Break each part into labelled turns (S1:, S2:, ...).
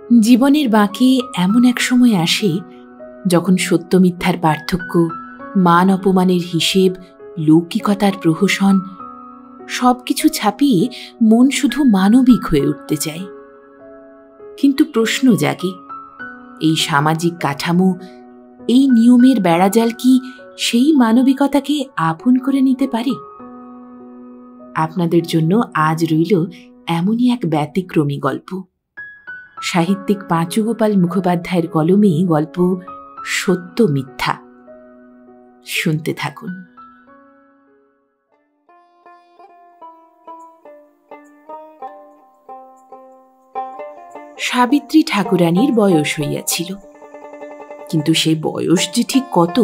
S1: জীবনের বাঁকে এমন এক সময় আসে যখন সত্য মিথ্যার পার্থক্য, মান অপমানের হিসেব, লৌকিকতার প্রহসন সবকিছু ছাপিয়ে মন শুধু মানবিক হয়ে উঠতে চায়। কিন্তু প্রশ্ন জাগে, এই সামাজিক কাঠামো, এই নিয়মের বেড়াজাল কি সেই মানবিকতাকে আপন করে নিতে পারে? আপনাদের জন্য আজ রইল এমনই এক ব্যতিক্রমী গল্প। সাহিত্যিক পাঁচুগোপাল মুখোপাধ্যায়ের কলমে গল্প সত্য মিথ্যা। শুনতে থাকুন। সাবিত্রী ঠাকুরানীর বয়স হইয়াছিল, কিন্তু সে বয়স যে ঠিক কত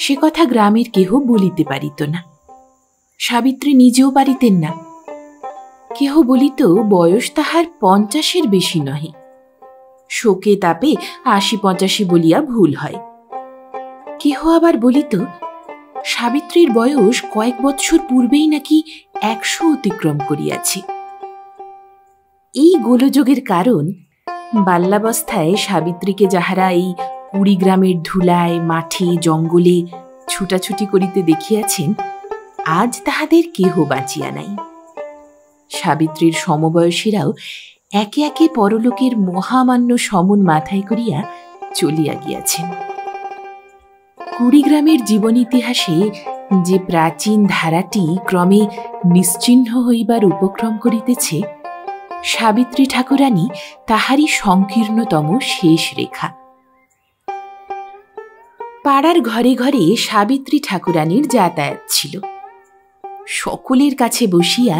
S1: সে কথা গ্রামের কেহ বলিতে পারিত না। সাবিত্রী নিজেও পারিতেন না। কেহ বলিত বয়স তাহার 50-এর বেশি নহে, শোকে তাপে 80-85 বলিয়া ভুল হয়। কেহ আবার বলিত সাবিত্রীর বয়স কয়েক বৎসর পূর্বেই নাকি 100 অতিক্রম করিয়াছে। এই গোলযোগের কারণ, বাল্যাবস্থায় সাবিত্রীকে যাহারা এই কুড়িগ্রামের ধুলায়, মাঠে, জঙ্গলে ছুটাছুটি করিতে দেখিয়াছেন, আজ তাহাদের কেহ বাঁচিয়া নাই। সাবিত্রীর সমবয়সীরাও একে একে পরলোকের মহামান্য সমন মাথায় করিয়া চলিয়া গিয়াছেন। কুড়িগ্রামের জীবন ইতিহাসে যে প্রাচীন ধারাটি ক্রমে নিশ্চিহ্ন হইবার উপক্রম করিতেছে, সাবিত্রী ঠাকুরানী তাহারই সংকীর্ণতম শেষ রেখা। পাড়ার ঘরে ঘরে সাবিত্রী ঠাকুরানীর যাতায়াত ছিল। সকলের কাছে বসিয়া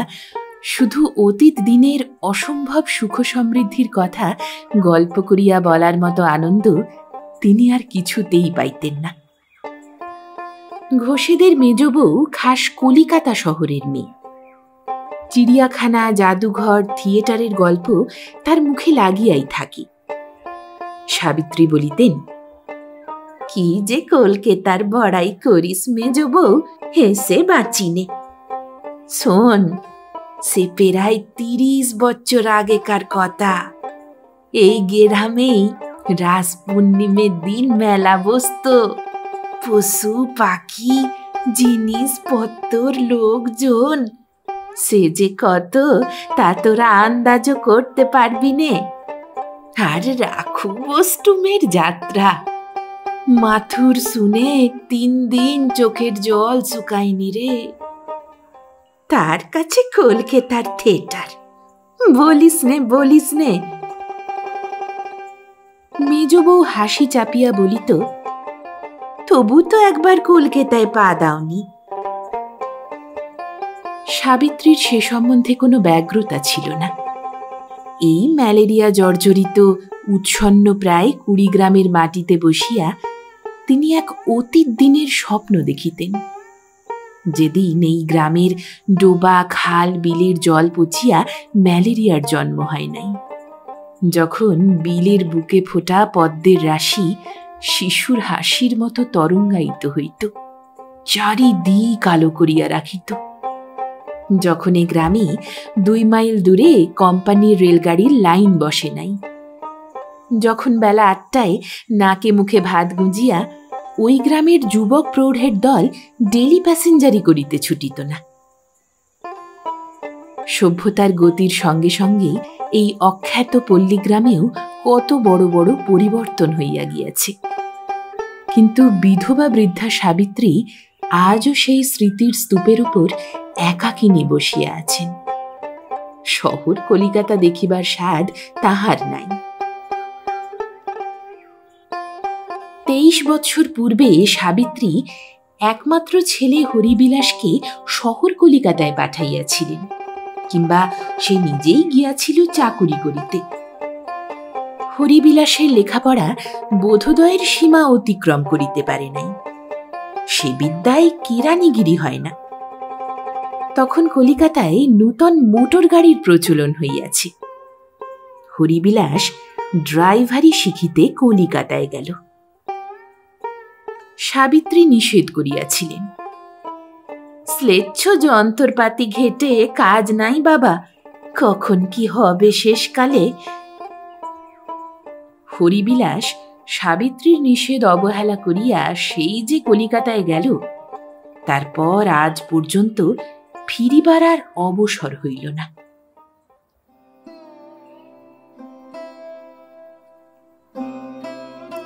S1: শুধু অতীত দিনের অসম্ভব সুখ সমৃদ্ধির কথা গল্প করিয়া বলার মতো আনন্দ তিনি আর কিছুতেই পাইতেন না। ঘোষেদের মেজ বউ খাস কলিকাতা শহরের মেয়ে। চিড়িয়াখানা, জাদুঘর, থিয়েটারের গল্প তার মুখে লাগিয়াই থাকে। সাবিত্রী বলিতেন, কি যে কলকাতার বড়াই করিস মেজ বউ, হেসে বাঁচিনে। শোন, সে প্রায় 30 বছর আগেকার কথা। এই গ্রামেই রাস পূর্ণিমের দিন মেলা বসত। পশু পাখি, জিনিসপত্র, লোকজন, সে যে কত তা তোরা আন্দাজও করতে পারবি নে। আর রাখু অষ্টমীর যাত্রা, মাথুর শুনে 3 দিন চোখের জল শুকায়নি রে। তার কাছে কলকাতার থিয়েটার, বলিস নে। মেজ বউ হাসি চাপিয়া বলিত, তবু তো একবার কলকাতায় পা দাওনি। সাবিত্রীর সে সম্বন্ধে কোনো ব্যগ্রতা ছিল না। এই ম্যালেরিয়া জর্জরিত উচ্ছন্ন প্রায় কুড়িগ্রামের মাটিতে বসিয়া তিনি এক অতীত দিনের স্বপ্ন দেখিতেন, যেদিন এই গ্রামের ডোবা, খাল, বিলের জল পচিয়া ম্যালেরিয়ার জন্ম হয় নাই, যখন বিলের বুকে ফোটা পদ্মের রাশি শিশুর হাসির মতো তরঙ্গায়িত হইত, চারিদিক আলো করিয়া রাখিত, যখন এ গ্রামে 2 মাইল দূরে কোম্পানির রেলগাড়ির লাইন বসে নাই, যখন বেলা 8টায় নাকে মুখে ভাত গুঁজিয়া ওই গ্রামের যুবক প্রৌঢ়ের দল ডেলি প্যাসেঞ্জারি করিতে ছুটিত না। সভ্যতার গতির সঙ্গে সঙ্গে এই অখ্যাত পল্লীগ্রামেও কত বড় বড় পরিবর্তন হইয়া গিয়াছে। কিন্তু বিধবা বৃদ্ধা সাবিত্রী আজও সেই স্মৃতির স্তূপের উপর একাকিনী বসিয়া আছেন। শহর কলিকাতা দেখিবার স্বাদ তাহার নাই। 23 বৎসর পূর্বে সাবিত্রী একমাত্র ছেলে হরিবিলাসকে শহর কলিকাতায় পাঠাইয়াছিলেন, কিংবা সে নিজেই গিয়াছিল চাকুরি করিতে। হরিবিলাসের লেখাপড়া বোধোদয়ের সীমা অতিক্রম করিতে পারে নাই। সে বিদ্যায় কেরানিগিরি হয় না। তখন কলিকাতায় নূতন মোটর গাড়ির প্রচলন হইয়াছে। হরিবিলাস ড্রাইভারি শিখিতে কলিকাতায় গেল। সাবিত্রী নিষেধ করিয়াছিলেন, শ্লেচ্ছ যন্ত্রপাতি ঘেটে কাজ নাই বাবা, কখন কি হবে শেষকালে। হরিবিলাস সাবিত্রীর নিষেধ অবহেলা করিয়া সেই যে কলিকাতায় গেল, তারপর আজ পর্যন্ত ফিরিবার আর অবসর হইল না।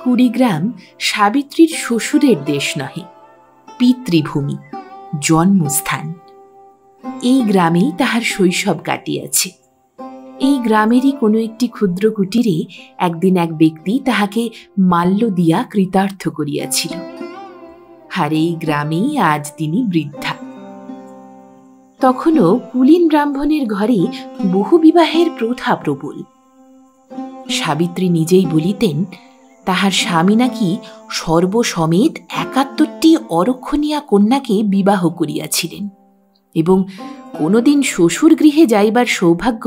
S1: কুড়িগ্রাম সাবিত্রীর শ্বশুরের দেশ নহে, পিতৃভূমি, জন্মস্থান। এই গ্রামেই তাহার শৈশব কাটিয়াছে। এই গ্রামেরই কোনো একটি ক্ষুদ্র কুটিরে একদিন এক ব্যক্তি তাহাকে মাল্য দিয়া কৃতার্থ করিয়াছিল, আর এই গ্রামেই আজ তিনি বৃদ্ধা। তখনও কুলীন ব্রাহ্মণের ঘরে বহু বিবাহের প্রথা প্রবল। সাবিত্রী নিজেই বলিতেন, তাহার স্বামী নাকি সর্বসমেত ৭১টি অরক্ষণীয়া কন্যাকে বিবাহ করিয়াছিলেন, এবং কোনোদিন শ্বশুর গৃহে যাইবার সৌভাগ্য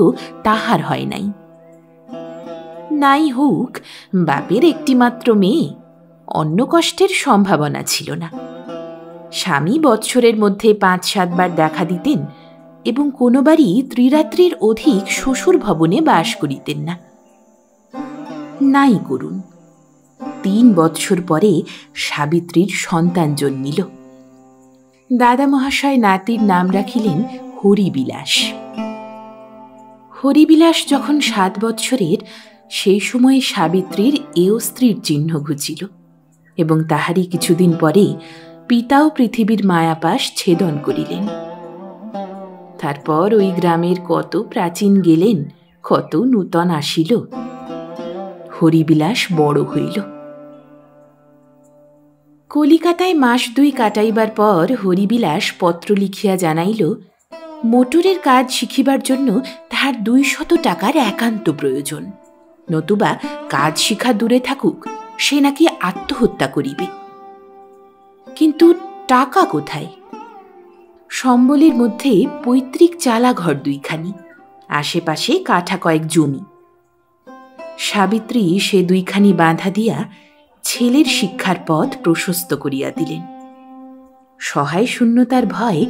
S1: তাহার হয় নাই। নাই হোক বাপের একটিমাত্র মেয়ে, অন্য কষ্টের সম্ভাবনা ছিল না। স্বামী বৎসরের মধ্যে ৫-৭ বার দেখা দিতেন, এবং কোনোবারই ত্রিরাত্রির অধিক শ্বশুর ভবনে বাস করিতেন না। নাই করুন, ৩ বৎসর পরে সাবিত্রীর সন্তান জন্মিল। দাদা মহাশয় নাতির নাম রাখিলেন হরিবিলাস। হরিবিলাস যখন ৭ বৎসরের, সেই সময়ে সাবিত্রীর এও স্ত্রীর চিহ্ন ঘুচিল, এবং তাহারই কিছুদিন পরে পিতাও পৃথিবীর মায়াপাশ ছেদন করিলেন। তারপর ওই গ্রামের কত প্রাচীন গেলেন, কত নূতন আসিল। হরিবিলাস বড় হইল। কলিকাতায় ১ মাস ২ কাটাইবার পর হরিবিলাস পত্র লিখিয়া জানাইল, মোটরের কাজ শিখিবার জন্য তাহার ২০০ টাকার একান্ত প্রয়োজন, নতুবা কাজ শিখা দূরে থাকুক, সে নাকি আত্মহত্যা করিবে। কিন্তু টাকা কোথায়? সম্বলের মধ্যে পৈতৃক চালা ঘর ২খানি, আশেপাশে কাঠা কয়েক জমি। সাবিত্রী সে ২খানি বাঁধা দিয়া ছেলের শিক্ষার পথ প্রশস্ত করিয়া দিলেন। সহায় শূন্যতার ভয়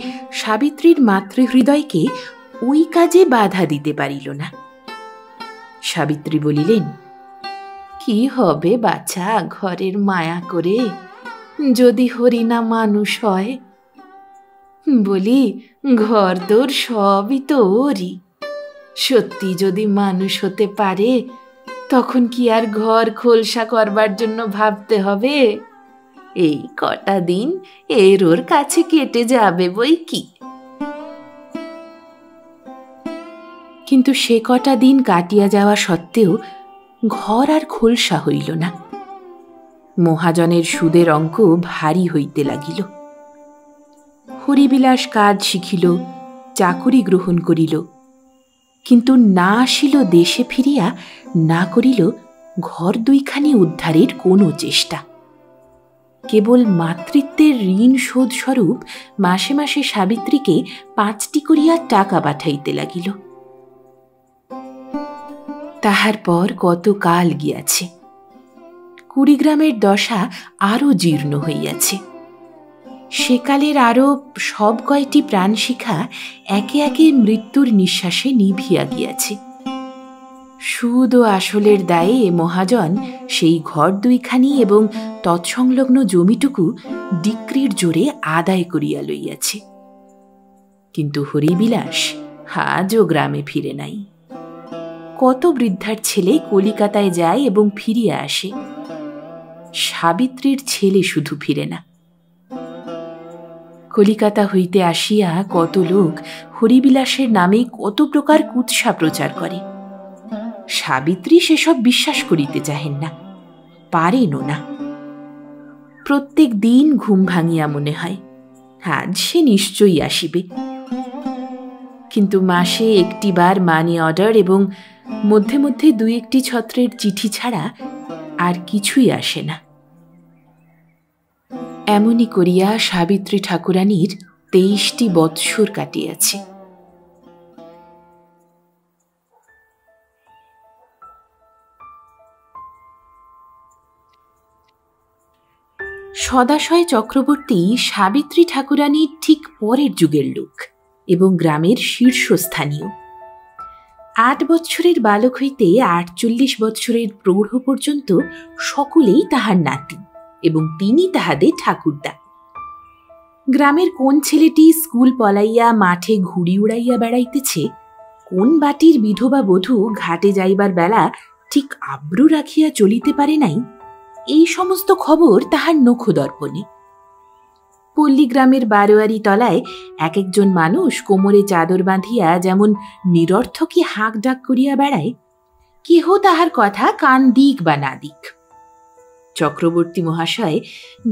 S1: সাবিত্রীর মাতৃহৃদয়কে ওই কাজে বাধা দিতে পারিল না। সাবিত্রী বলিলেন, কি হবে বাছা ঘরের মায়া করে, যদি হরিণা মানুষ হয়? বলি, ঘর দোর সবই তো ওরই। সত্যি যদি মানুষ হতে পারে, তখন কি আর ঘর খোলসা করবার জন্য ভাবতে হবে? এই কটা দিন এর ওর কাছে কেটে যাবে বই কি। কিন্তু সে কটা দিন কাটিয়া যাওয়া সত্ত্বেও ঘর আর খোলসা হইল না। মহাজনের সুদের অঙ্ক ভারী হইতে লাগিল। হরিবিলাস কাজ শিখিল, চাকুরি গ্রহণ করিল, কিন্তু না আসিল দেশে ফিরিয়া, না করিল ঘর ২খানি উদ্ধারের কোনো চেষ্টা। কেবল মাতৃত্বের ঋণ শোধ স্বরূপ মাসে মাসে সাবিত্রীকে ৫টি করিয়া টাকা পাঠাইতে লাগিল। তাহার পর কত কাল গিয়াছে, কুড়িগ্রামের দশা আরও জীর্ণ হইয়াছে। সেকালের আরও সব কয়টি প্রাণশিখা একে একে মৃত্যুর নিঃশ্বাসে নিভিয়া গিয়াছে। সুদ ও আসলের দায়ে মহাজন সেই ঘর ২খানি এবং তৎসংলগ্ন জমিটুকু ডিক্রির জোরে আদায় করিয়া লইয়াছে। কিন্তু হরিবিলাস আজও গ্রামে ফিরে নাই। কত বৃদ্ধার ছেলে কলিকাতায় যায় এবং ফিরিয়া আসে, সাবিত্রীর ছেলে শুধু ফিরে না। কলিকাতা হইতে আসিয়া কত লোক হরিবিলাসের নামে কত প্রকার কুৎসা প্রচার করে। সাবিত্রী সেসব বিশ্বাস করিতে চাহেন না, পারেনও না। প্রত্যেক দিন ঘুম ভাঙিয়া মনে হয় আজ সে নিশ্চয়ই আসিবে, কিন্তু মাসে একটিবার মানি অর্ডার এবং মধ্যে মধ্যে ২-১টি ছত্রের চিঠি ছাড়া আর কিছুই আসে না। এমনি করিয়া সাবিত্রী ঠাকুরানীর ২৩টি বৎসর কাটিয়াছে। সদাশয় চক্রবর্তী সাবিত্রী ঠাকুরানীর ঠিক পরের যুগের লোক এবং গ্রামের শীর্ষস্থানীয়। 8 বৎসরের বালক হইতে 48 বৎসরের প্রৌঢ় পর্যন্ত সকলেই তাহার নাতি, এবং তিনি তাহাদের ঠাকুরদা। গ্রামের কোন ছেলেটি স্কুল পলাইয়া মাঠে ঘুড়ি উড়াইয়া বেড়াইতেছে, কোন বাটির বিধবা বধূ ঘাটে যাইবার বেলা ঠিক আব্রু রাখিয়া চলিতে পারে নাই, এই সমস্ত খবর তাহার নখদর্পণে। পল্লীগ্রামের বারোয়ারি তলায় এক একজন মানুষ কোমরে চাদর বাঁধিয়া যেমন নিরর্থকই হাঁক ডাক করিয়া বেড়ায়, কেহ তাহার কথা কান দিক বা না দিক। চক্রবর্তী মহাশয়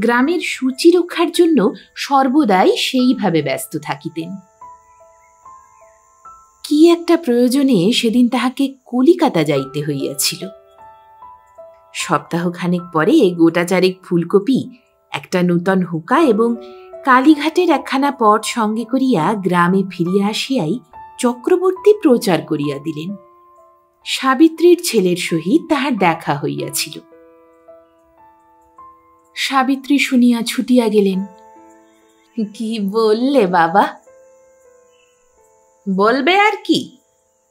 S1: গ্রামের সূচি রক্ষার জন্য সর্বদাই সেইভাবে ব্যস্ত থাকিতেন। কি একটা প্রয়োজনে সেদিন তাহাকে কলিকাতা যাইতে হইয়াছিল। সপ্তাহখানেক পরে গোটাচারেক ফুলকপি, একটা নূতন হুকা এবং কালীঘাটের একখানা পট সঙ্গে করিয়া গ্রামে ফিরিয়া আসিয়াই চক্রবর্তী প্রচার করিয়া দিলেন, সাবিত্রীর ছেলের সহিত তাহার দেখা হইয়াছিল। সাবিত্রী শুনিয়া ছুটিয়া গেলেন। কি বললে বাবা? বলবে আর কি,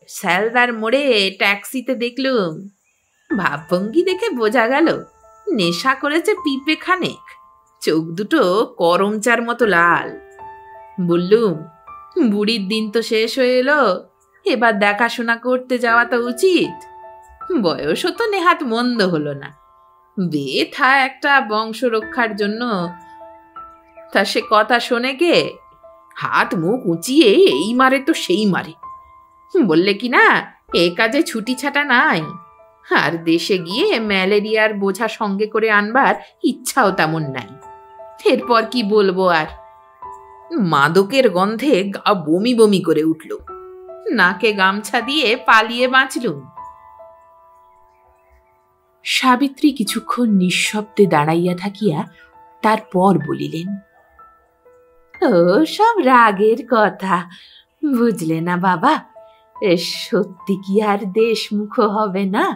S1: স্যালদার মোড়ে ট্যাক্সিতে দেখলুম। ভাবভঙ্গি দেখে বোঝা গেল নেশা করেছে পিঁপে খানেক, চোখ দুটো করমচার মতো লাল। বললুম, বুড়ির দিন তো শেষ হয়ে এলো, এবার দেখাশোনা করতে যাওয়া তো উচিত। বয়সও তো নেহাত মন্দ হলো না, বেথা একটা বংশ রক্ষার জন্য। তা সে কথা শোনে কে? হাত মুখ উঁচিয়ে এই মারে তো সেই মারে। বললে কি না, এ কাজে ছুটি ছাটা নাই, আর দেশে গিয়ে ম্যালেরিয়ার বোঝা সঙ্গে করে আনবার ইচ্ছাও তেমন নাই। এরপর কি বলবো আর? মাদকের গন্ধে গা বমি বমি করে উঠল, নাকে গামছা দিয়ে পালিয়ে বাঁচলুম। সাবিত্রী কিছুক্ষণ নিঃশব্দে দাঁড়াইয়া থাকিয়া তারপর বলিলেন, ও সব রাগের কথা, বুঝলে না বাবা? সত্যি কি আর দেশমুখ হবে না?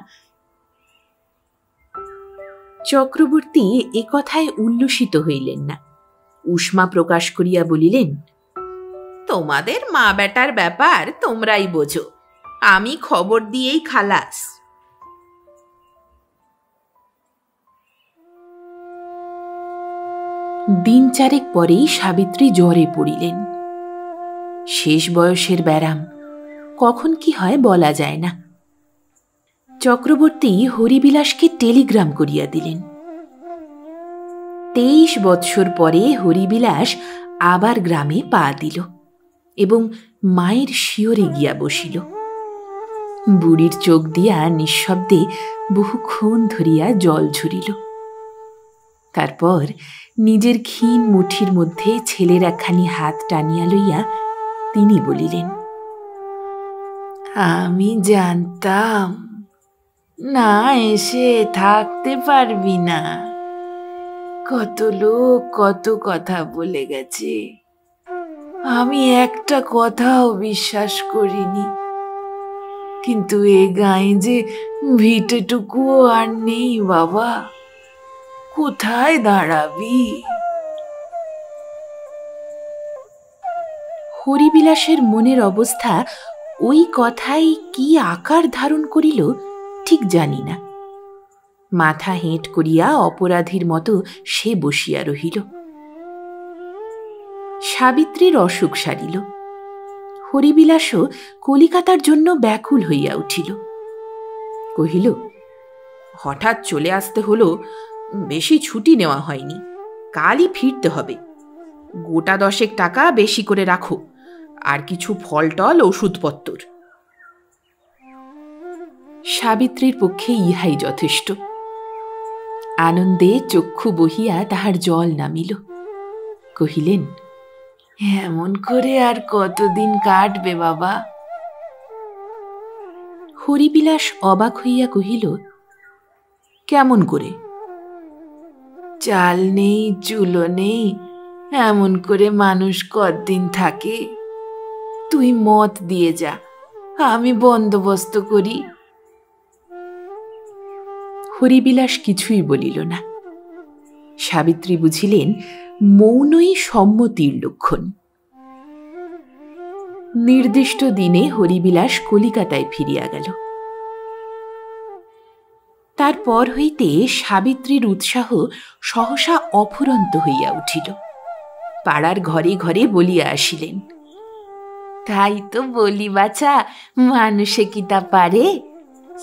S1: চক্রবর্তী এ কথায় উল্লসিত হইলেন না, উষ্মা প্রকাশ করিয়া বলিলেন, তোমাদের মা বেটার ব্যাপার তোমরাই বোঝো, আমি খবর দিয়েই খালাস। দিন চারেক পরেই সাবিত্রী জ্বরে পড়িলেন। শেষ বয়সের ব্যারাম, কখন কি হয় বলা যায় না। চক্রবর্তী হরিবিলাসকে টেলিগ্রাম করিয়া দিলেন। 23 বৎসর পরে হরিবিলাস আবার গ্রামে পা দিল এবং মায়ের শিয়রে গিয়া বসিল। বুড়ির চোখ দিয়া নিঃশব্দে বহুক্ষণ ধরিয়া জল ঝরিল। তারপর নিজের ক্ষীণ মুঠির মধ্যে ছেলের একখানি হাত টানিয়া লইয়া তিনি বলিলেন, আমি জানতাম না এসে থাকতে পারবি না। কত লোক কত কথা বলে গেছে, আমি একটা কথাও বিশ্বাস করিনি। কিন্তু এ গায়ে যে ভিটেটুকুও আর নেই বাবা, কোথায় দাঁড়াবি? হরিবিলাসের মনের অবস্থা ওই কথাই কি আকার ধারণ করিল ঠিক জানি না। মাথা হেঁট করিয়া অপরাধীর মতো সে বসিয়া রহিল। সাবিত্রীর অসুখ সারিল। হরিবিলাসও কলিকাতার জন্য ব্যাকুল হইয়া উঠিল। কহিল, হঠাৎ চলে আসতে হলো, বেশি ছুটি নেওয়া হয়নি, কালই ফিরতে হবে। গোটা 10 টাকা বেশি করে রাখো, আর কিছু ফলটল ওষুধপত্তর। সাবিত্রীর পক্ষে ইহাই যথেষ্ট। আনন্দে চক্ষু বহিয়া তাহার জল নামিল। কহিলেন, এমন করে আর কতদিন কাটবে বাবা? হরিবিলাস অবাক হইয়া কহিল, কেমন করে? চাল নেই, চুলো নেই, এমন করে মানুষ কতদিন থাকে? তুই মত দিয়ে যা, আমি বন্দোবস্ত করি। হরিবিলাস কিছুই বলিল না। সাবিত্রী বুঝিলেন মৌনই সম্মতির লক্ষণ। নির্দিষ্ট দিনে হরিবিলাস কলিকাতায় ফিরিয়া গেল। তারপর হইতে সাবিত্রীর উৎসাহ সহসা অফুরন্ত হইয়া উঠিল। পাড়ার ঘরে ঘরে বলিয়া আসিলেন, তাই তো বলি বাছা, মানুষে কি তা পারে?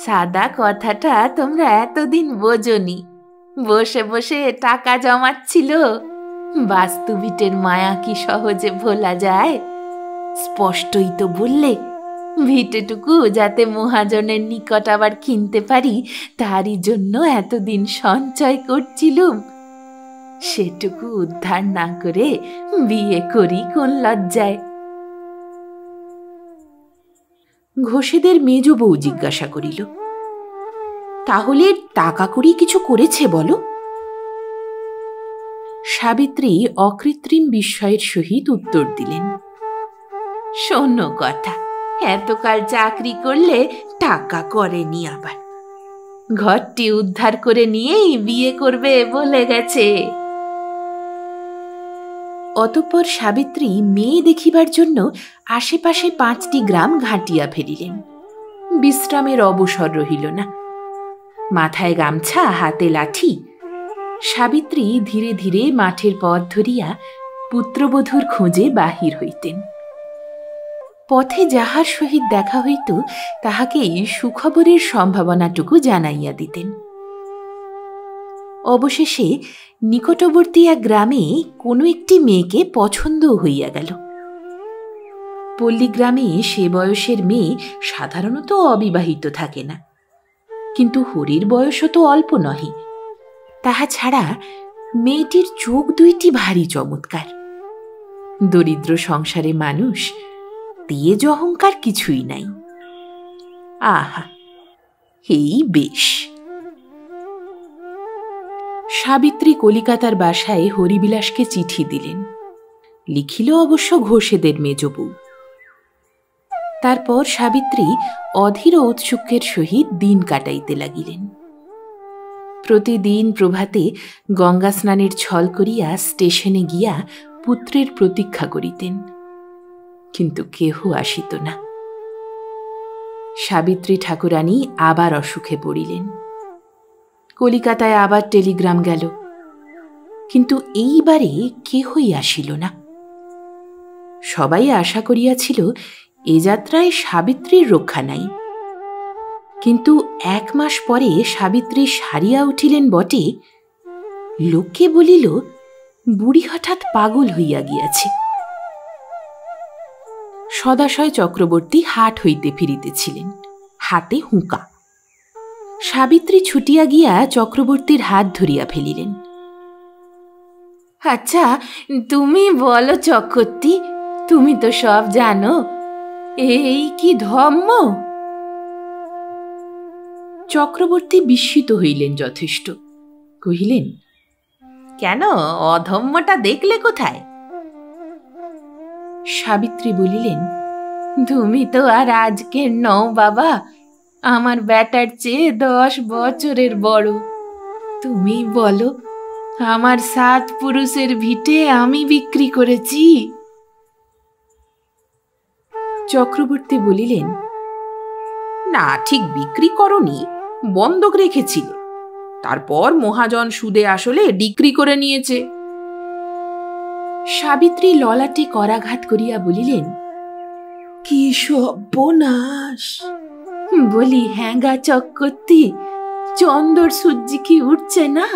S1: সাদা কথাটা তোমরা এতদিন বোঝনি। বসে বসে টাকা জমাচ্ছিল, বাস্তুভিটের মায়া কি সহজে ভোলা যায়? স্পষ্টই তো বললে, ভিটেটুকু যাতে মহাজনের নিকট আবার কিনতে পারি তারই জন্য এতদিন সঞ্চয় করছিলুম। সেটুকু উদ্ধার না করে বিয়ে করি কোন লজ্জায়? ঘোষেদের মেজ বউ জিজ্ঞাসা করিল, তাহলে টাকা করি কিছু করেছে বলো? সাবিত্রী অকৃত্রিম বিস্ময়ের সহিত উত্তর দিলেন, শোনো কথা, এতকাল চাকরি করলে টাকা করেনি, আবার ঘরটি উদ্ধার করে নিয়েই বিয়ে করবে বলে গেছে। অতঃপর সাবিত্রী মেয়ে দেখিবার জন্য আশেপাশে 5টি গ্রাম ঘাঁটিয়া ফেলিলেন। বিশ্রামের অবসর রহিল না। মাথায় গামছা, হাতে লাঠি, সাবিত্রী ধীরে ধীরে মাঠের পথ ধরিয়া পুত্রবধূর খোঁজে বাহির হইতেন। পথে যাহার সহিত দেখা হইত তাহাকেই সুখবরের সম্ভাবনাটুকু জানাইয়া দিতেন। অবশেষে নিকটবর্তী এক গ্রামে কোনো একটি মেয়েকে পছন্দ হইয়া গেল। পল্লীগ্রামে সে বয়সের মেয়ে সাধারণত অবিবাহিত থাকে না, কিন্তু হরির বয়সও তো অল্প নহে। তাহা ছাড়া মেয়েটির চোখ দুইটি ভারী চমৎকার। দরিদ্র সংসারে মানুষ, তেজ অহংকার কিছুই নাই। আহা, এই বেশ। সাবিত্রী কলিকাতার বাসায় হরিবিলাসকে চিঠি দিলেন। লিখিল অবশ্য ঘোষেদের মেজ বউ। তারপর সাবিত্রী অধীর ঔৎসুক্যের সহিত দিন কাটাইতে লাগিলেন। প্রতিদিন প্রভাতে গঙ্গা স্নানের ছল করিয়া স্টেশনে গিয়া পুত্রের প্রতীক্ষা করিতেন, কিন্তু কেহ আসিত না। সাবিত্রী ঠাকুরানী আবার অসুখে পড়িলেন। কলিকাতায় আবার টেলিগ্রাম গেল, কিন্তু এইবারে কেহই আসিল না। সবাই আশা করিয়াছিল এ যাত্রায় সাবিত্রীর রক্ষা নাই, কিন্তু 1 মাস পরে সাবিত্রী সারিয়া উঠিলেন বটে, লোকে বলিল বুড়ি হঠাৎ পাগল হইয়া গিয়াছে। সদাশয় চক্রবর্তী হাট হইতে ফিরিতেছিলেন, হাতে হুঁকা। সাবিত্রী ছুটিয়া গিয়া চক্রবর্তীর হাত ধরিয়া ফেলিলেন। আচ্ছা, তুমি বলো চক্রবর্তী, তুমি তো সব জানো, এই কি ধর্ম? চক্রবর্তী বিস্মিত হইলেন যথেষ্ট। কহিলেন, কেন, অধম্যটা দেখলে কোথায়? সাবিত্রী বলিলেন, তুমি তো আর আজকের নও বাবা, আমার বেটার চেয়ে 10 বছরের বড়। তুমি বলো, আমার 7 পুরুষের ভিটে আমি বিক্রি করেছি? চক্রবর্তী বলিলেন, না, ঠিক বিক্রি করনি, বন্ধক রেখেছিলে, তারপর মহাজন সুদে আসলে ডিক্রি করে নিয়েছে। সাবিত্রী ললাটে করাঘাত করিয়া বলিলেন, কি সর্বনাশ! বলি, হ্যাঙ্গা চক্রবর্তী, চন্দর সূর্যি কি উঠছে না?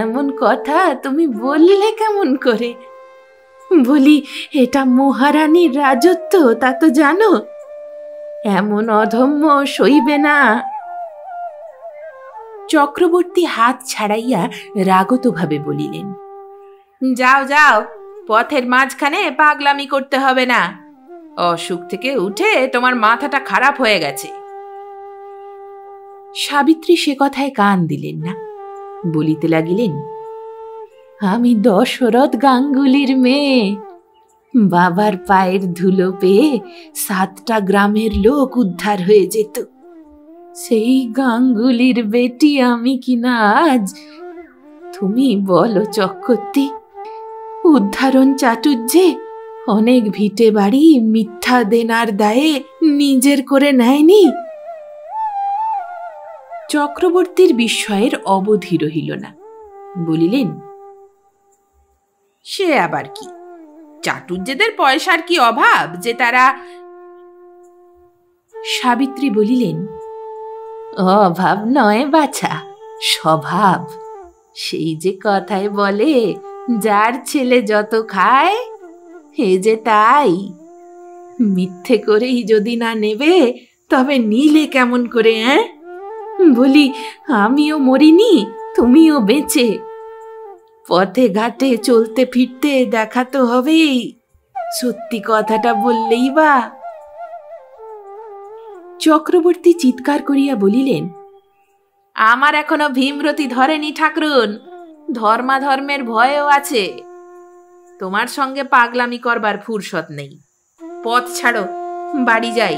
S1: এমন কথা তুমি বললে কেমন করে? বলি, এটা মহারানীর রাজত্ব, তা তো জানো। এমন অধম্য সইবে না। চক্রবর্তী হাত ছাড়াইয়া রাগতভাবে বলিলেন, যাও যাও, পথের মাঝখানে পাগলামি করতে হবে না। অসুখ থেকে উঠে তোমার মাথাটা খারাপ হয়ে গেছে। সাবিত্রী সে কথায় কান দিলেন না, বলিতে লাগিলেন, আমি দশরথ গাঙ্গুলির মেয়ে। বাবার পায়ের ধুলো পেয়ে 7টা গ্রামের লোক উদ্ধার হয়ে যেত। সেই গাঙ্গুলির বেটি আমি কিনা আজ? তুমি বলো চক্রবর্তী, উদ্ধারণ চাটুর্যে অনেক ভিটে বাড়ি মিথ্যা দেনার দায়ে নিজের করে নেয়নি? চক্রবর্তীর বিস্ময়ের অবধি রহিল না। বলিলেন, সে আবার কি? চাটুজ্যেদের পয়সার কি অভাব যে তারা? সাবিত্রী বলিলেন, অভাব নয় বাছা, স্বভাব। সেই যে কথায় বলে, যার ছেলে যত খায় এ যে তাই। মিথ্যে করেই যদি না নেবে তবে নিলে কেমন করে? বলি, আমিও মরিনি, তুমিও বেঁচে। পথে ঘাটে চলতে ফিরতে দেখা তো হবেই, সত্যি কথাটা বললেই বা। চক্রবর্তী চিৎকার করিয়া বলিলেন, আমার এখনো ভীমরতি ধরেনি ঠাকরুন, ধর্মাধর্মের ভয়ও আছে। তোমার সঙ্গে পাগলামি করবার ফুরসত নেই, পথ ছাড়ো, বাড়ি যাই।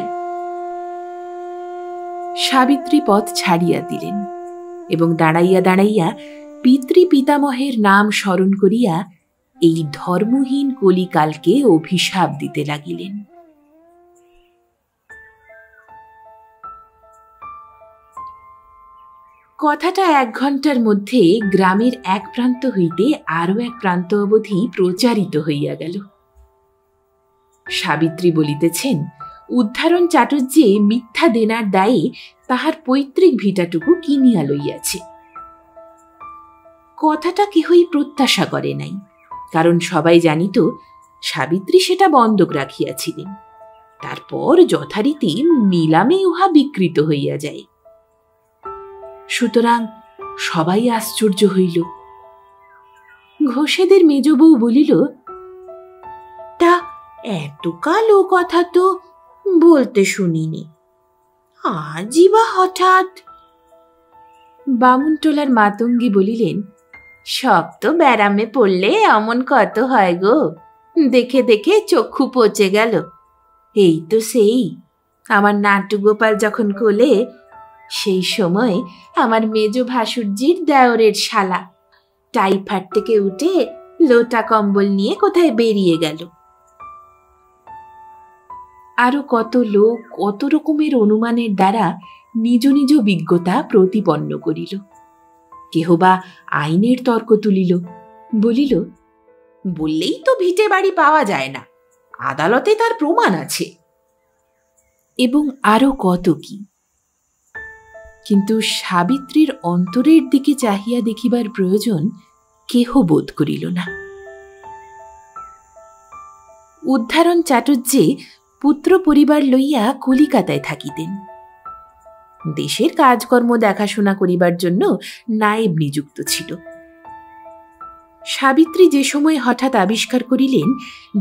S1: সাবিত্রী পথ ছাড়িয়া দিলেন এবং দাঁড়াইয়া দাঁড়াইয়া পিতৃ পিতামহের নাম স্মরণ করিয়া এই ধর্মহীন কলিকালকে অভিশাপ দিতে লাগিলেন। কথাটা 1 ঘণ্টার মধ্যে গ্রামের এক প্রান্ত হইতে আরো এক প্রান্ত অবধি প্রচারিত হইয়া গেল। সাবিত্রী বলিতেছেন, উদ্ধারণ চাটুজ্যে মিথ্যা দেনার দায়ে তাহার পৈতৃক ভিটাটুকু কিনিয়া লইয়াছে। কথাটা কেহই প্রত্যাশা করে নাই, কারণ সবাই জানিত সাবিত্রী সেটা বন্ধক রাখিয়াছিলেন। তারপর যথারীতি নিলামে উহা বিকৃত হইয়া যায়। সুতরাং সবাই আশ্চর্য হইল। ঘোষেদের মেজ বউ বলিল, তা এতকাল ও কথা তো বলতে শুনিনি, আজই বা হঠাৎ? বামুনটোলার মাতঙ্গী বলিলেন, সব তো ব্যারামে পড়লে অমন কত হয় গো, দেখে দেখে চক্ষু পচে গেল। এই তো সেই আমার নাটু গোপাল যখন কোলে, সেই সময় আমার মেজ ভাসুরজির দেওরের শালা টাইফাইড থেকে উঠে লোটা কম্বল নিয়ে কোথায় বেরিয়ে গেল। আরো কত লোক কত রকমের অনুমানের দ্বারা নিজ নিজ বিজ্ঞতা প্রতিপন্ন করিল। কেহ বা আইনের তর্ক তুলিল, বলিল, বললেই তো ভিটে বাড়ি পাওয়া যায় না, আদালতে তার প্রমাণ আছে, এবং আরো কত কি। কিন্তু সাবিত্রীর অন্তরের দিকে চাহিয়া দেখিবার প্রয়োজন কেহ বোধ করিল না। উদ্ধারণ চাটুজ্যে পুত্র পরিবার লইয়া কলিকাতায় থাকিতেন। দেশের কাজকর্ম দেখাশোনা করিবার জন্য নায়েব নিযুক্ত ছিল। সাবিত্রী যে সময় হঠাৎ আবিষ্কার করিলেন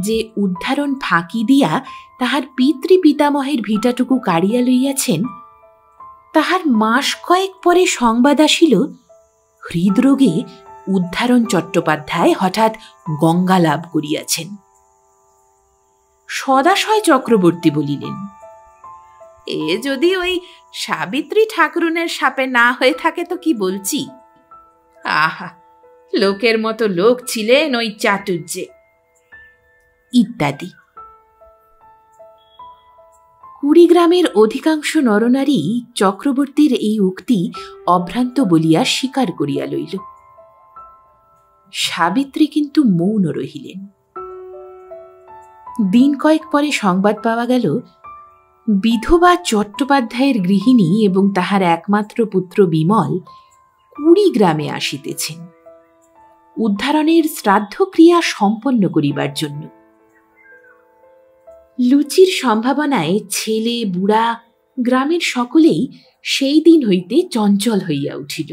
S1: যে উদ্ধারণ ফাঁকি দিয়া তাহার পিতৃ পিতামহের ভিটাটুকু কাড়িয়া লইয়াছেন, তাহার মাস কয়েক পরে সংবাদ আসিল, হৃদরোগে উদ্ধারণ চট্টোপাধ্যায় হঠাৎ গঙ্গা লাভ করিয়াছেন। সদাশয় চক্রবর্তী বলিলেন, এ যদি ওই সাবিত্রী ঠাকরুনের সাপে না হয়ে থাকে তো কি বলছি? আহা, লোকের মতো লোক ছিলেন ওই চাটুজ্যে, ইত্যাদি। কুড়িগ্রামের অধিকাংশ নরনারী চক্রবর্তীর এই উক্তি অভ্রান্ত বলিয়া স্বীকার করিয়া লইল। সাবিত্রী কিন্তু মৌন রহিলেন। দিন কয়েক পরে সংবাদ পাওয়া গেল, বিধবা চট্টোপাধ্যায়ের গৃহিণী এবং তাহার একমাত্র পুত্র বিমল কুড়িগ্রামে আসিতেছেন উদ্ধারণের শ্রাদ্ধক্রিয়া সম্পন্ন করিবার জন্য। লুচির সম্ভাবনায় ছেলে বুড়া গ্রামের সকলেই সেই দিন হইতে চঞ্চল হইয়া উঠিল।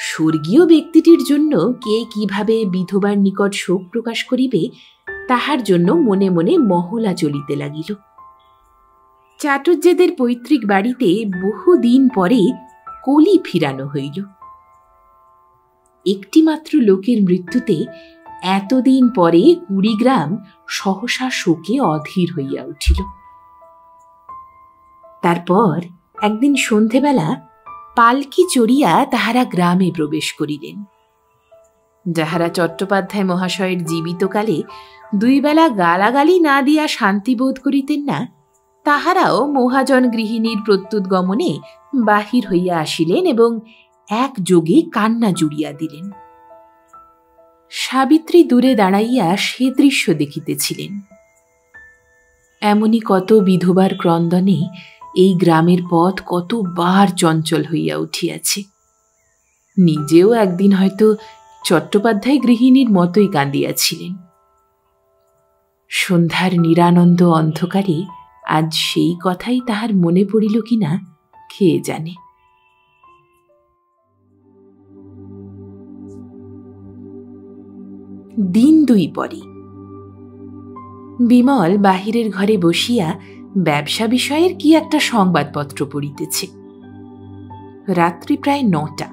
S1: স্বর্গীয় ব্যক্তিটির জন্য কে কিভাবে বিধবার নিকট শোক প্রকাশ করিবে তাহার জন্য মনে মনে মহলা চলিতে লাগিল। চাটুজ্যেদের পৈতৃক বাড়িতে বহুদিন পরে কলি ফিরানো হইল। একটিমাত্র লোকের মৃত্যুতে এতদিন পরে কুড়িগ্রাম সহসা শোকে অধীর হইয়া উঠিল। তারপর একদিন সন্ধেবেলা পালকি চড়িয়া তাহারা গ্রামে প্রবেশ করিলেন। যাহারা চট্টোপাধ্যায় মহাশয়ের জীবিতকালে দুই বেলা গালাগালি না দিয়া শান্তি বোধ করিতেন না, তাহারাও মহাজন গৃহিণীর প্রত্যুৎগমনে বাহির হইয়া আসিলেন এবং একযোগে কান্না জুড়িয়া দিলেন। সাবিত্রী দূরে দাঁড়াইয়া সে দৃশ্য দেখিতেছিলেন। এমনি কত বিধবার ক্রন্দনে এই গ্রামের পথ কতবার চঞ্চল হইয়া উঠিয়াছে। নিজেও একদিন হয়তো চট্টোপাধ্যায় গৃহিণীর মতোই কাঁদিয়াছিলেন। সন্ধ্যার নিরানন্দ অন্ধকারে আজ সেই কথাই তাহার মনে পড়িল কিনা কে জানে। দিন দুই পরে বিমল বাহিরের ঘরে বসিয়া ব্যবসা বিষয়ের কি একটা সংবাদপত্র পড়িতেছে। রাত্রি প্রায় ৯টা।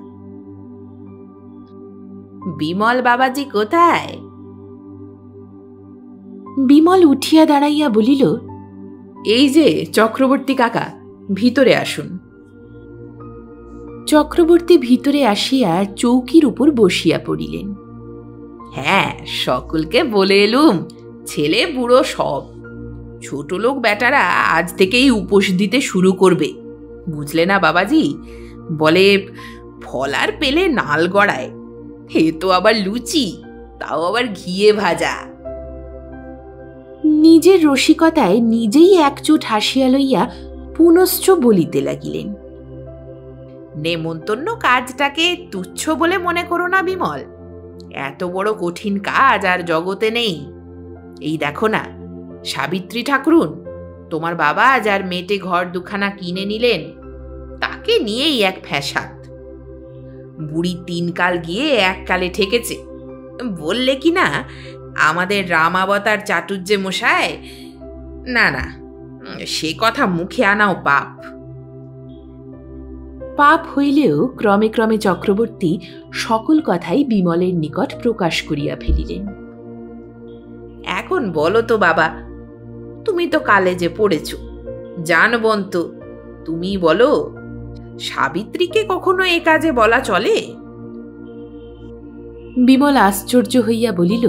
S1: বিমল বাবাজি কোথায়? বিমল উঠিয়া দাঁড়াইয়া বলিল, এই যে চক্রবর্তী কাকা, ভিতরে আসুন। চক্রবর্তী ভিতরে আসিয়া চৌকির উপর বসিয়া পড়িলেন। হ্যাঁ, সকলকে বলে এলুম, ছেলে বুড়ো সব। ছোট লোক বেটারা আজ থেকেই উপোস দিতে শুরু করবে, বুঝলে না বাবাজি? বলে ফলার পেলে নাল গড়ায়, এ তো আবার লুচি, তাও আবার ঘিয়ে ভাজা। নিজের রসিকতায় নিজেই একচোট হাসিয়া লইয়া পুনশ্চ বলিতে লাগিলেন, নেমন্তন্ন কাজটাকে তুচ্ছ বলে মনে করো না বিমল। এত বড় কঠিন কাজ আর জগতে নেই। এই দেখো না, সাবিত্রী ঠাকুরুন, তোমার বাবা যার মেটে ঘর দুখানা কিনে নিলেন, তাকে নিয়েই এক ফ্যাসাদ। বুড়ি 3 কাল গিয়ে 1 কালে ঠেকেছে। বললে কি না আমাদের রামাবতার চাটুর্যে মশাই, না না, সে কথা মুখে আনাও পাপ। পাপ হইলেও ক্রমে ক্রমে চক্রবর্তী সকল কথাই বিমলের নিকট প্রকাশ করিয়া ফেলিলেন। এখন বলো তো বাবা, তুমি তো কালেজে পড়েছ, জানবন্ত, তুমি বলো, সাবিত্রীকে কখনো এ কাজে বলা চলে? বিমল আশ্চর্য হইয়া বলিল,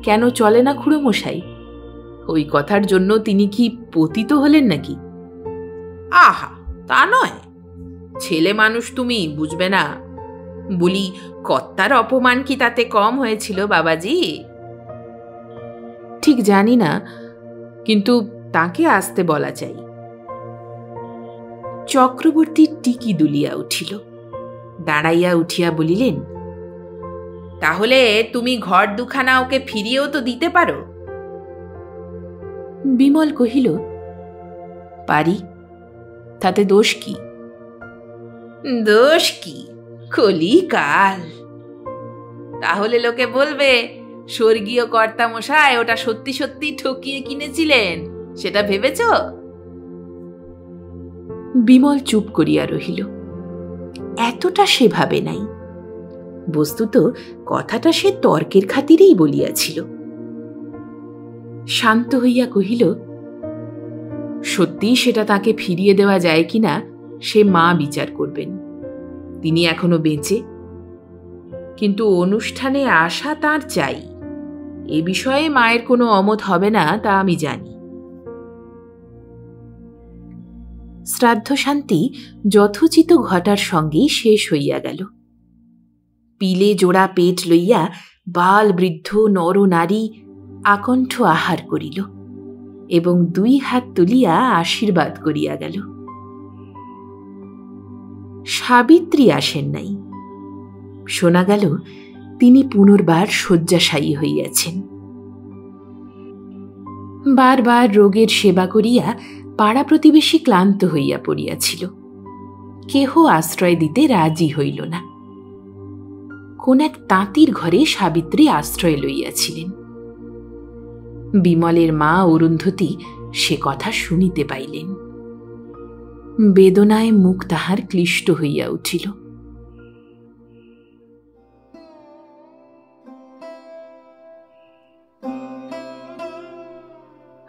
S1: কেন চলে না খুড়োমশাই? ওই কথার জন্য তিনি কি পতিত হলেন নাকি? আহা, তা নয়, ছেলে মানুষ তুমি, বুঝবে না। বলি, কর্তার অপমান কি তাতে কম হয়েছিল বাবাজি? ঠিক জানি না, কিন্তু তাকে আসতে বলা চাই। চক্রবর্তী টিকি দুলিয়া উঠিল, দাঁড়াইয়া উঠিয়া বলিলেন, তাহলে তুমি ঘর দুখানা ওকে ফিরিয়েও তো দিতে পারো। বিমল কহিল, পারি, তাতে দোষ কি? দোষ কি? কলিকাল। তাহলে লোকে বলবে স্বর্গীয় কর্তা মশাই ওটা সত্যি সত্যি ঠকিয়ে কিনেছিলেন, সেটা ভেবেছ? বিমল চুপ করিয়া রহিল। এতটা সে ভাবে নাই। বস্তুত কথাটা সে তর্কের খাতিরেই বলিয়াছিল। শান্ত হইয়া কহিল, সত্যিই সেটা তাকে ফিরিয়ে দেওয়া যায় কিনা সে মা বিচার করবেন। তিনি এখনো বেঁচে, কিন্তু অনুষ্ঠানে আসা তার চাই। এ বিষয়ে মায়ের কোনো অমত হবে না, তা আমি জানি। শ্রাদ্ধ শান্তি যথোচিত ঘটার সঙ্গেই শেষ হইয়া গেল। পিলে জোড়া পেট লইয়া বাল বৃদ্ধ নর নারী আকণ্ঠ আহার করিল এবং 2 হাত তুলিয়া আশীর্বাদ করিয়া গেল। সাবিত্রী আসেন নাই। শোনা গেল তিনি পুনর্বার শয্যাশায়ী হইয়াছেন। বারবার রোগের সেবা করিয়া পাড়া প্রতিবেশী ক্লান্ত হইয়া পড়িয়াছিল। কেহ আশ্রয় দিতে রাজি হইল না। কোন এক তাঁতির ঘরে সাবিত্রী আশ্রয় লইয়াছিলেন। বিমলের মা অরুন্ধতী সে কথা শুনিতে পাইলেন। বেদনায় মুখ তাহার ক্লিষ্ট হইয়া উঠিল।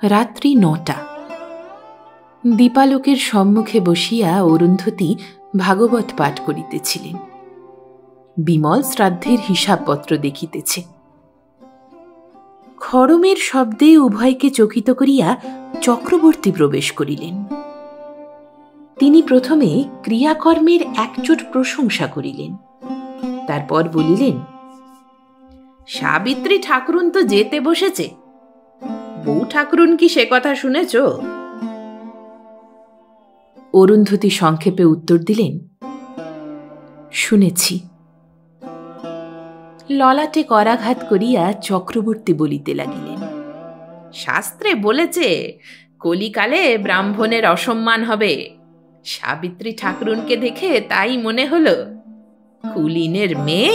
S1: রাত্রি 9টা। দীপালোকের সম্মুখে বসিয়া অরুন্ধতী ভাগবত পাঠ করিতেছিলেন। বিমল শ্রাদ্ধের হিসাবপত্র দেখিতেছে। খড়মের শব্দে উভয়কে চকিত করিয়া চক্রবর্তী প্রবেশ করিলেন। তিনি প্রথমে ক্রিয়াকর্মের একচোট প্রশংসা করিলেন, তারপর বলিলেন, সাবিত্রী ঠাকুরুন তো যেতে বসেছে, বউ ঠাকুরুন কি সে কথা শুনেছ? অরুন্ধতী সংক্ষেপে উত্তর দিলেন, শুনেছি। ললাটে করাঘাত করিয়া চক্রবর্তী বলিতে লাগিলেন, শাস্ত্রে বলেছে কলিকালে ব্রাহ্মণের অসম্মান হবে। সাবিত্রী ঠাকুরুনকে দেখে তাই মনে হলো, কুলীনের মেয়ে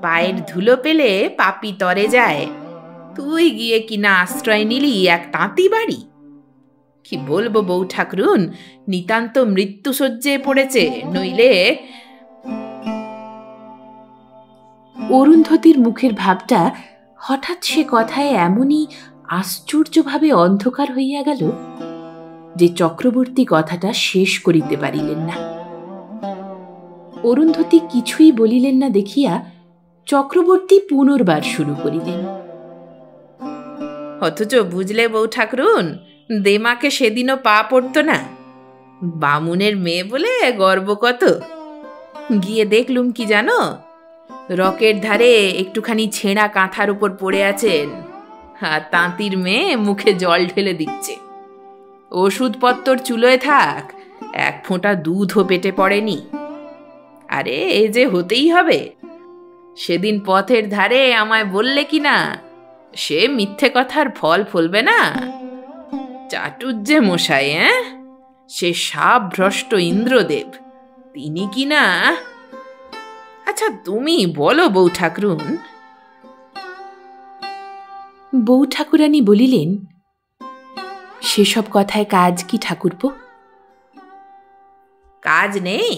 S1: পায়ের ধুলো পেলে পাপী তরে যায়, তুই গিয়ে কিনা আশ্রয় নিলি এক তাঁতি বাড়ি। কি বলবো বউ ঠাকুরুন, নিতান্ত মৃত্যুশয্যে পড়েছে, নইলে। অরুন্ধতীর মুখের ভাবটা হঠাৎ সে কথায় এমনই আশ্চর্যভাবে অন্ধকার হইয়া গেল যে চক্রবর্তী কথাটা শেষ করিতে পারিলেন না। অরুন্ধতী কিছুই বলিলেন না দেখিয়া চক্রবর্তী পুনর্বার শুরু করিলেন, অথচ বুঝলে বউ ঠাকুরুন, দেমাকে সেদিনও পা পড়ত না, বামুনের মেয়ে বলে গর্ব কত। গিয়ে দেখলুম কি জানো, রকের ধারে একটুখানি ছেঁড়া কাঁথার উপর পড়ে আছেন, আর তাঁতির মেয়ে মুখে জল ঢেলে দিচ্ছে। ওষুধপত্তর চুলোয় থাক, এক ফোঁটা দুধও পেটে পড়েনি। আরে এ যে হতেই হবে। সেদিন পথের ধারে আমায় বললে কি না, সে মিথ্যে কথার ফল ফলবে না। চাটুজ্জে মশাই, সে সাপ ভ্রষ্ট ইন্দ্রদেব, তিনি কি না। আচ্ছা তুমি বলো বউ ঠাকুরুন। বউ ঠাকুরানী বলিলেন, সেসব কথায় কাজ কি ঠাকুরপো? কাজ নেই?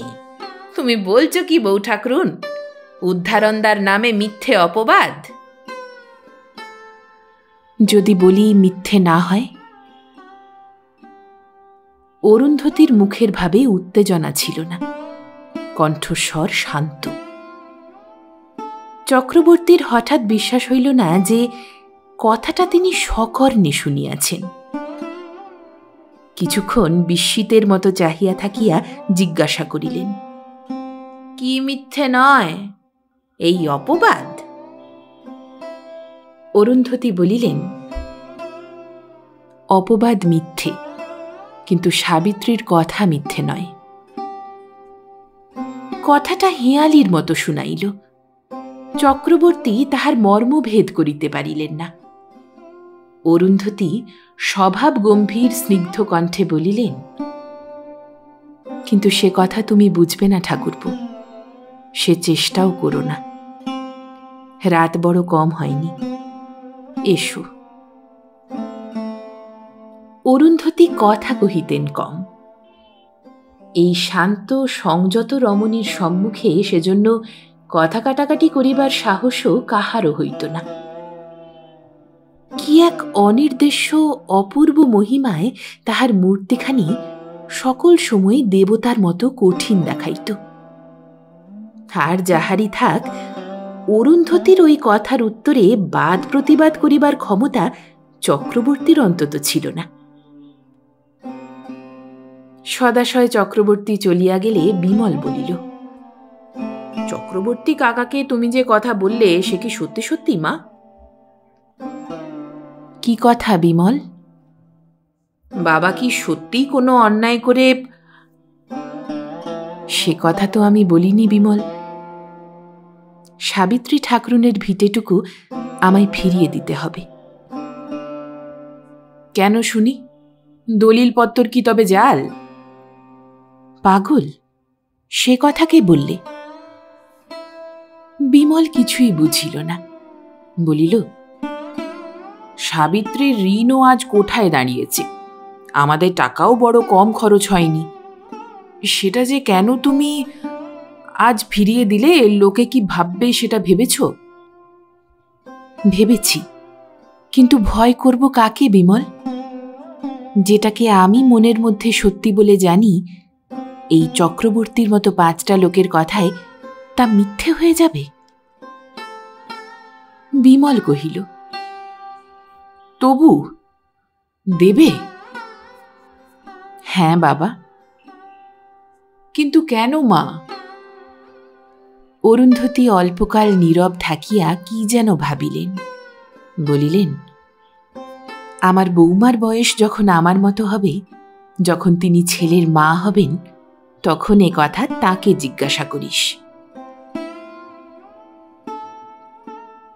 S1: তুমি বলছো কি বউ ঠাকুরুন, উদ্ধারণদার নামে মিথ্যে অপবাদ? যদি বলি মিথ্যে না হয়? অরুন্ধতীর মুখের ভাবে উত্তেজনা ছিল না, কণ্ঠস্বর শান্ত। চক্রবর্তীর হঠাৎ বিশ্বাস হইল না যে কথাটা তিনি সকর্ণে শুনিয়াছেন। কিছুক্ষণ বিস্মিতের মতো চাহিয়া থাকিয়া জিজ্ঞাসা করিলেন, কি মিথ্যে নয়, এই অপবাদ? অরুন্ধতী বলিলেন, অপবাদ মিথ্যে, কিন্তু সাবিত্রীর কথা মিথ্যে নয়। কথাটা হেঁয়ালির মতো শুনাইল। চক্রবর্তী তাহার মর্মভেদ করিতে পারিলেন না। অরুন্ধতী স্বভাব গম্ভীর স্নিগ্ধ কণ্ঠে বলিলেন, কিন্তু সে কথা তুমি বুঝবে না ঠাকুরপো, সে চেষ্টাও করো না। রাত বড় কম হয়নি, এসো। অরুন্ধতী কথা কহিতেন কম। এই শান্ত সংযত রমণীর সম্মুখে সেজন্য কথা কাটাকাটি করিবার সাহসও কাহারও হইত না। কি এক অনির্দেশ্য অপূর্ব মহিমায় তাহার মূর্তিখানি সকল সময় দেবতার মতো কঠিন দেখাইত। আর যাহারই থাক, অরুন্ধতীর ওই কথার উত্তরে বাদ প্রতিবাদ করিবার ক্ষমতা চক্রবর্তীর অন্তত ছিল না। সদাশয় চক্রবর্তী চলিয়া গেলে বিমল বলিল, চক্রবর্তী কাকাকে তুমি যে কথা বললে সে কি সত্যি সত্যি মা? কি কথা বিমল? বাবা কি সত্যিই কোনো অন্যায় করে? সে কথা তো আমি বলিনি বিমল। সাবিত্রী ঠাকুরুনের ভিটেটুকু আমায় ফিরিয়ে দিতে হবে। কেন শুনি? দলিলপত্তর কি তবে জাল? পাগল, সে কথা কে বললে? বিমল কিছুই বুঝিল না, বলিল, সাবিত্রীর ঋণও আজ কোঠায় দাঁড়িয়েছে, আমাদের টাকাও বড় কম খরচ হয়নি। সেটা যে কেন তুমি আজ ফিরিয়ে দিলে, লোকে কি ভাববে সেটা ভেবেছ? ভেবেছি, কিন্তু ভয় করব কাকে বিমল? যেটাকে আমি মনের মধ্যে সত্যি বলে জানি, এই চক্রবর্তীর মতো 5টা লোকের কথায় তা মিথ্যে হয়ে যাবে? বিমল কহিল, তবু দেবে? হ্যাঁ বাবা। কিন্তু কেন মা? অরুন্ধতী অল্পকাল নীরব থাকিয়া কি যেন ভাবিলেন। বলিলেন, আমার বৌমার বয়স যখন আমার মতো হবে, যখন তিনি ছেলের মা হবেন, তখন এ কথা তাকে জিজ্ঞাসা করিস।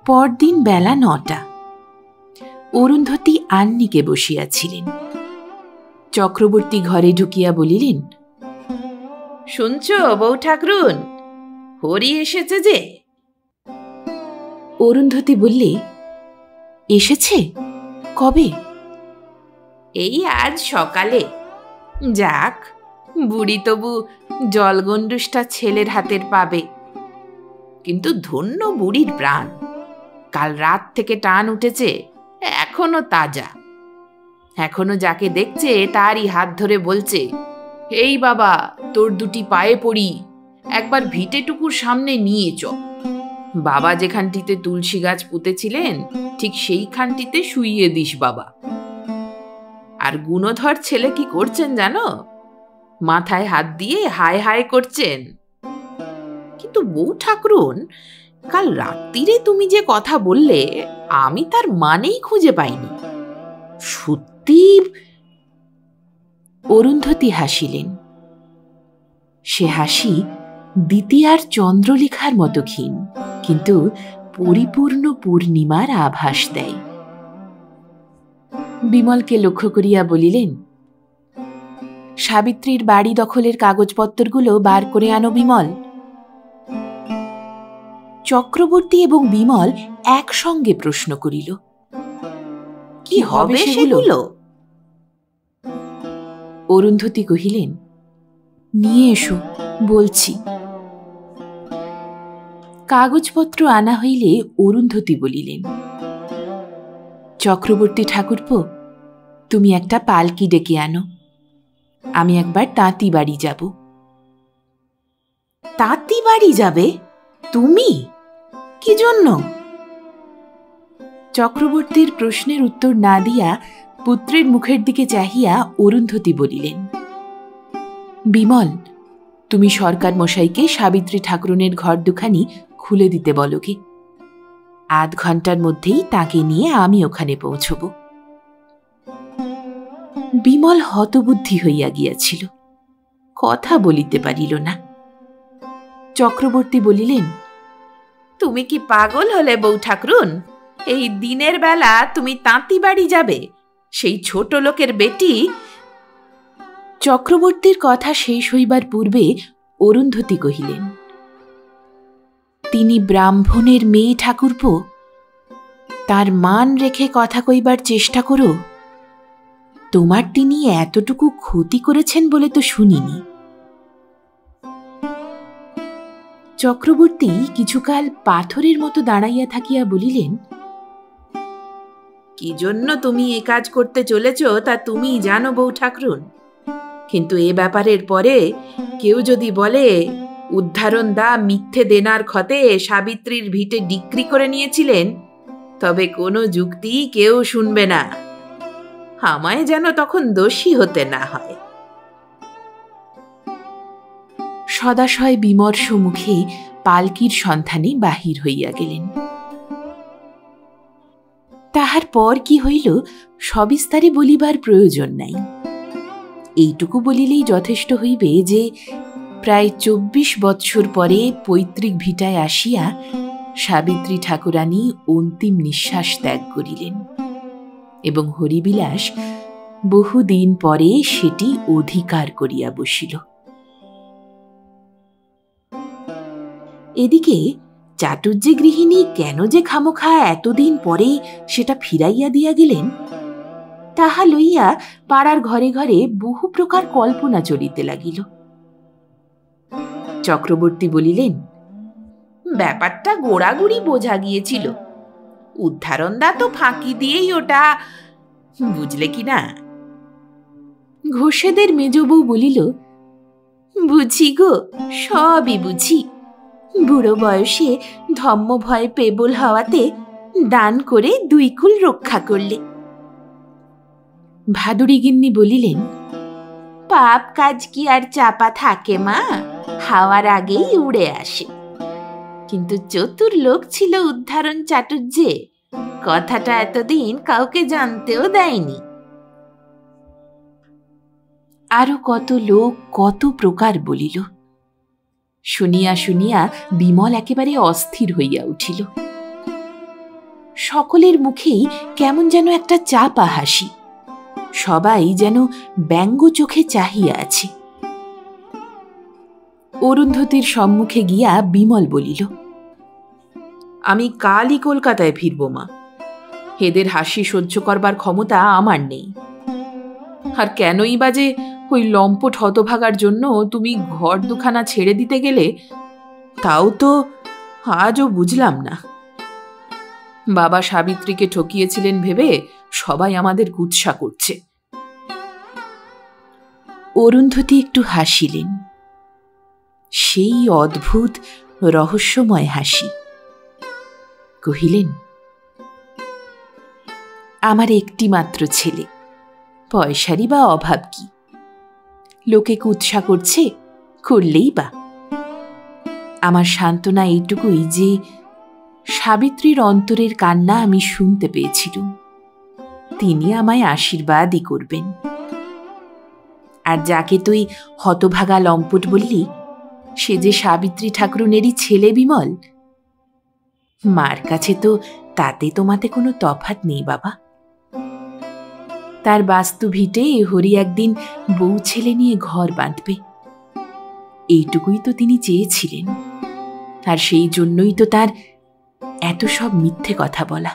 S1: পরদিন বেলা ৯টা। অরুন্ধতী আহ্নিকে বসিয়াছিলেন। চক্রবর্তী ঘরে ঢুকিয়া বলিলেন, শুনছ বউ ঠাকরুন, হরি এসেছে যে? অরুন্ধতী বললে, এসেছে? কবে? এই আজ সকালে। যাক, বুড়ি তবু জলগণ্ডুসটা ছেলের হাতের পাবে। কিন্তু ধন্য বুড়ির প্রাণ, কাল রাত থেকে টান উঠেছে, এখনো তাজা। এখনো যাকে দেখছে তারই হাত ধরে বলছে, এই বাবা, তোর দুটি পায়ে পড়ি, একবার ভিটেটুকুর সামনে নিয়ে চ। বাবা যেখানটিতে তুলসী গাছ পুঁতেছিলেন ঠিক সেইখানটিতে শুইয়ে দিস বাবা। আর গুণধর ছেলে কি করছেন জানো? মাথায় হাত দিয়ে হায় হায় করছেন। কিন্তু বউ ঠাকরুন, কাল রাত্রিরে তুমি যে কথা বললে, আমি তার মানেই খুঁজে পাইনি। সত্যি? অরুন্ধতী হাসিলেন। সে হাসি দ্বিতীয়ার চন্দ্রলেখার মতো ক্ষীণ, কিন্তু পরিপূর্ণ পূর্ণিমার আভাস দেয়। বিমলকে লক্ষ্য করিয়া বলিলেন, সাবিত্রীর বাড়ি দখলের কাগজপত্রগুলো বার করে আনো বিমল। চক্রবর্তী এবং বিমল একসঙ্গে প্রশ্ন করিল, কি হবে সেগুলো? অরুন্ধতী কহিলেন, নিয়ে এসো, বলছি। কাগজপত্র আনা হইলে অরুন্ধতী বলিলেন, চক্রবর্তী ঠাকুরপো, তুমি একটা পালকি ডেকে আনো, আমি একবার তাঁতি বাড়ি যাব। তাঁতি বাড়ি যাবে তুমি? কি জন্য? চক্রবর্তীর প্রশ্নের উত্তর না দিয়া পুত্রের মুখের দিকে চাহিয়া অরুন্ধতী বলিলেন, বিমল, তুমি সরকার মশাইকে সাবিত্রী ঠাকুরনের ঘর দুখানি খুলে দিতে বলো কি। আধ ঘন্টার মধ্যেই তাকে নিয়ে আমি ওখানে পৌঁছব। বিমল হতবুদ্ধি হইয়া গিয়াছিল, কথা বলিতে পারিল না। চক্রবর্তী বলিলেন, তুমি কি পাগল হলে বউ ঠাকরুন? এই দিনের বেলা তুমি তাঁতি বাড়ি যাবে? সেই ছোট লোকের বেটি। চক্রবর্তীর কথা শেষ হইবার পূর্বে অরুন্ধতী কহিলেন, তিনি ব্রাহ্মণের মেয়ে ঠাকুরপো, তার মান রেখে কথা কইবার চেষ্টা করো। তোমার তিনি এতটুকু ক্ষতি করেছেন বলে তো শুনিনি। চক্রবর্তী কিছুকাল পাথরের মতো দাঁড়াইয়া থাকিয়া বলিলেন, কি জন্য তুমি এ কাজ করতে চলেছ তা তুমি জানো বউ ঠাকরুন। কিন্তু এ ব্যাপারের পরে কেউ যদি বলে উদ্ধারণ দা মিথ্যে দেনার ক্ষতে সাবিত্রীর ভিটে ডিক্রি করে নিয়েছিলেন, তবে কোনো যুক্তি কেউ শুনবে না। আমায় যেন তখন দোষী হতে না হয়। সদাশয় বিমর্ষ মুখে পালকির সন্ধানে বাহির হইয়া গেলেন। তাহার পর কি হইল সবিস্তারে বলিবার প্রয়োজন নাই। এইটুকু বলিলেই যথেষ্ট হইবে যে প্রায় ২৪ বৎসর পরে পৈতৃক ভিটায় আসিয়া সাবিত্রী ঠাকুরানী অন্তিম নিঃশ্বাস ত্যাগ করিলেন এবং হরিবিলাস বহুদিন পরে সেটি অধিকার করিয়া বসিল। এদিকে চাটুর্যে গৃহিণী কেন যে খামোখা এতদিন পরে সেটা ফিরাইয়া দিয়া গেলেন, তাহা লইয়া পাড়ার ঘরে ঘরে বহু প্রকার কল্পনা চলিতে লাগিল। চক্রবর্তী বলিলেন, ব্যাপারটা গোড়াগুড়ি বোঝা গিয়েছিল। উদ্ধারণদা তো ফাঁকি দিয়েই ওটা, বুঝলে কি না? ঘোষেদের মেজ বউ বলিল, বুঝি গো, সবই বুঝি। বুড়ো বয়সে ধম্ম ভয়ে পেবল হওয়াতে দান করে 2 কুল রক্ষা করলে। ভাদুড়ি গিন্নি বলিলেন, পাপ কাজ কি আর চাপা থাকে মা, হাওয়ার আগেই উড়ে আসে। কিন্তু চতুর লোক ছিল উদ্ধারণ চাটুর্যে, কথাটা এতদিন কাউকে জানতেও দেয়নি। আরো কত লোক কত প্রকার বলিল। শুনিয়া শুনিয়া বিমল একেবারে অস্থির হইয়া উঠিল। সকলের মুখেই কেমন যেন একটা চাপা হাসি, সবাই যেন ব্যঙ্গ চোখে চাহিয়া আছে। অরুন্ধতির সম্মুখে গিয়া বিমল বলিল, আমি কালই কলকাতায় ফিরব মা, এদের হাসি সহ্য করবার ক্ষমতা আমার নেই। আর কেনই বা যে ওই লম্পট হতভাগার জন্য তুমি ঘর দুখানা ছেড়ে দিতে গেলে, তাও তো আজও বুঝলাম না। বাবা সাবিত্রীকে ঠকিয়েছিলেন ভেবে সবাই আমাদের কুৎসা করছে। অরুন্ধতী একটু হাসিলেন, সেই অদ্ভুত রহস্যময় হাসি। কহিলেন, আমার একটি মাত্র ছেলে, পয়সারই বা অভাব কি? লোকে কুৎসা করছে, করলেই বা। আমার সান্ত্বনা এইটুকুই যে সাবিত্রীর অন্তরের কান্না আমি শুনতে পেয়েছিলুম, তিনি আমায় আশীর্বাদই করবেন। আর যাকে তুই হতভাগা লম্পট বললি, সে যে সাবিত্রী ঠাকুরুনেরই ছেলে বিমল। মার কাছে তো তাতে তোমাতে কোনো তফাৎ নেই বাবা। তার বাস্তু ভিটে হরি একদিন বউ ছেলে নিয়ে ঘর বাঁধবে, এইটুকুই তো তিনি চেয়েছিলেন। আর সেই জন্যই তো তার এত সব মিথ্যে কথা বলা।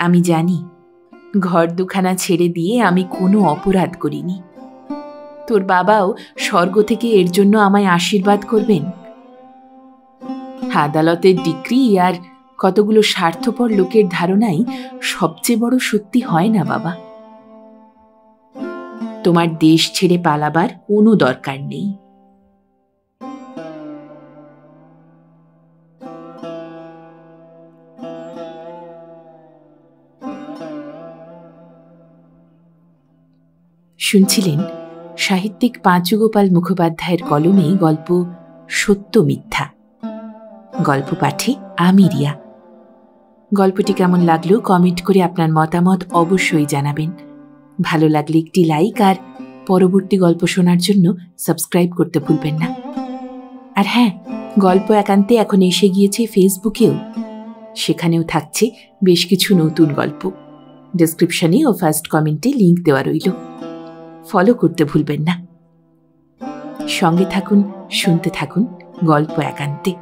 S1: আমি জানি ঘর দুখানা ছেড়ে দিয়ে আমি কোনো অপরাধ করিনি। তোর বাবাও স্বর্গ থেকে এর জন্য আমায় আশীর্বাদ করবেন। আদালতের ডিক্রি আর কতগুলো স্বার্থপর লোকের ধারণাই সবচেয়ে বড় সত্যি হয় না বাবা। তোমার দেশ ছেড়ে পালাবার কোনো দরকার নেই। শুনছিলেন সাহিত্যিক পাঁচুগোপাল মুখোপাধ্যায়ের কলমে গল্প সত্য মিথ্যা। গল্প পাঠে আমি রিয়া। গল্পটি কেমন লাগলো কমেন্ট করে আপনার মতামত অবশ্যই জানাবেন। ভালো লাগলে একটি লাইক আর পরবর্তী গল্প শোনার জন্য সাবস্ক্রাইব করতে ভুলবেন না। আর হ্যাঁ, গল্প একান্তে এখন এসে গিয়েছে ফেসবুকেও, সেখানেও থাকছে বেশ কিছু নতুন গল্প। ডেসক্রিপশনে ও ফার্স্ট কমেন্টে লিংক দেওয়া রইল, ফলো করতে ভুলবেন না। সঙ্গে থাকুন, শুনতে থাকুন গল্প একান্তে।